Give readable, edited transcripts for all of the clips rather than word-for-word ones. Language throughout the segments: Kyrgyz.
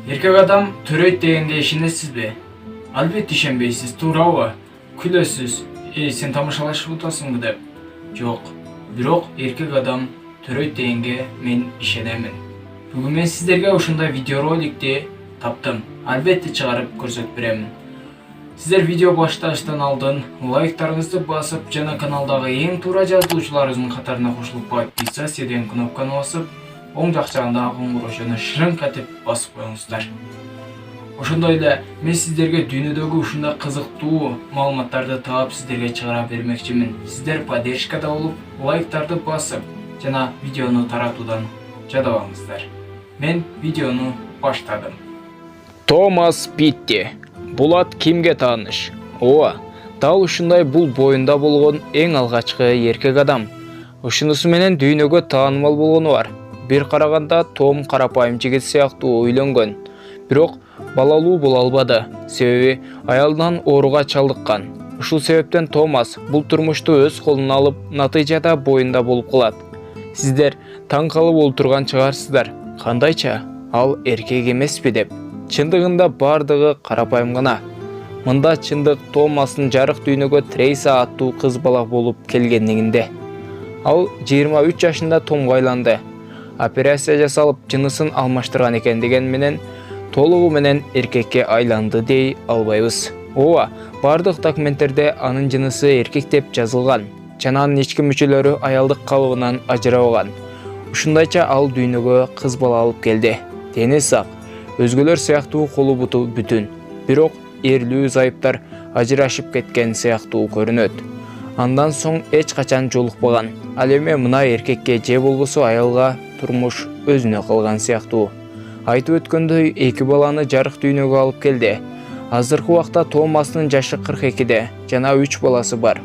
Erkek adam төрөйт дегенге ишенесизби? Албетте ишенбейсиз, туурабы? Күлөсүз, сен тамашалашып атасыңбы деп. Жок, бирок эркек адам төрөйт дегенге мен ишенемин. Бүгүн мен сиздерге ушундай видеороликти таптым. Албетте чыгарып көрсөтүп беремин. Сиздер видео башташтан алдын лайктарыңызды басып, жана каналдагы эң туура жазылуучуларыбыздын катарына кошулуп, подписаться деген кнопканы басып, оң жак жагындагы коңгуроочуну шырынкатып басып коюңуздар. Ошондой эле мен сиздерге дүйнөдөгү ушундай кызыктуу маалыматтарды таап сиздерге чыгара бермекчимин. Сиздер поддержкада болуп, лайктарды басып, жана видеону таратуудан жадабаңыздар. Мен видеону баштадым. Томас Питти. Бул ат кимге тааныш? Ооба, дал ушундай бул боюнда болгон эң алгачкы эркек адам. Ушунусу менен дүйнөгө таанымал болгону бар. Бир караганда Том карапайым жигит сыяктуу үйлөнгөн, бирок балалуу боло албады. Себеби аялынан ооруга чалдыккан. Ушул себептен Томас бул турмушту өз колуна алып, натыйжада боюнда болуп калат. Сиздер таң калып олтурган чыгарсыздар. Кандайча ал эркек эмеспи деп. Чындыгында бардыгы карапайым гана. Мында чындык Томастын жарык дүйнөгө Трейса аттуу кыз бала болуп келгендигинде. Ал 23 жашында Томго айланды. Операция жасалып, жынысын алмаштырган экен деген менен толугу менен эркекке айланды дей албайбыз. Ооба, бардык документтерде анын жынысы эркек деп жазылган. Жана анын ички мүчөлөрү аялдык калыбынан ажырабаган. Ушундайча ал дүйнөгө кыз бала алып келди. Дени сак, өзгөлөр сыяктуу колу буту бүтүн. Бирок эрлүү зайыптар ажырашып кеткен сыяктуу көрүнөт. Андан соң эч качан жолукпаган. Ал эми мына эркекке же болбосо аялга турмуш өзүнө калган сыяктуу. Айтып өткөндөй, 2 баланы жарык дүйнөгө алып келди. Азыркы убакта Томастын жашы 42-де, жана 3 баласы бар.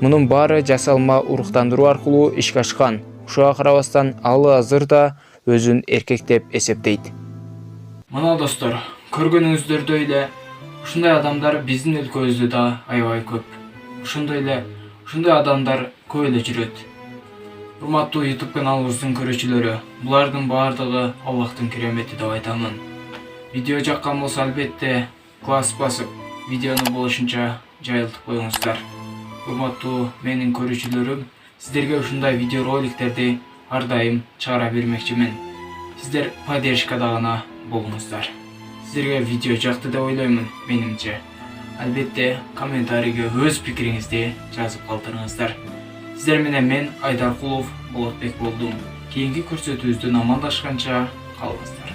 Мунун баары жасалма уруктандыруу аркылуу ишке ашкан. Ушуга карабастан ал азырда өзүн эркек деп эсептейт. Мына достор, көргөнүңүздөрдөй эле ушундай адамдар биздин өлкөбүздө да аябай көп. Ушундай адамдар көп эле жүрөт. Урматтуу YouTube каналыбыздын көрүүчүлөрү, булардын баардыгы Аллахтын керемети деп айтамын. Видео жаккан болсо албетте класс басып, видеону болушунча жайылтып коюңуздар. Урматтуу менин көрүүчүлөрүм, сиздерге ушундай видеороликтерди ар дайым чыгара бермекчимин. Сиздер поддержкада гана болуңуздар. Сиздерге видео жакты деп ойлоймун, менимче. Албетте комментарийге өз пикириңизди жазып калтырыңыздар. Сиздер менен мен Айдаркулов Болотбек болдум. Кийинки көрсөтүүбүздөн амандашканча калыңыздар.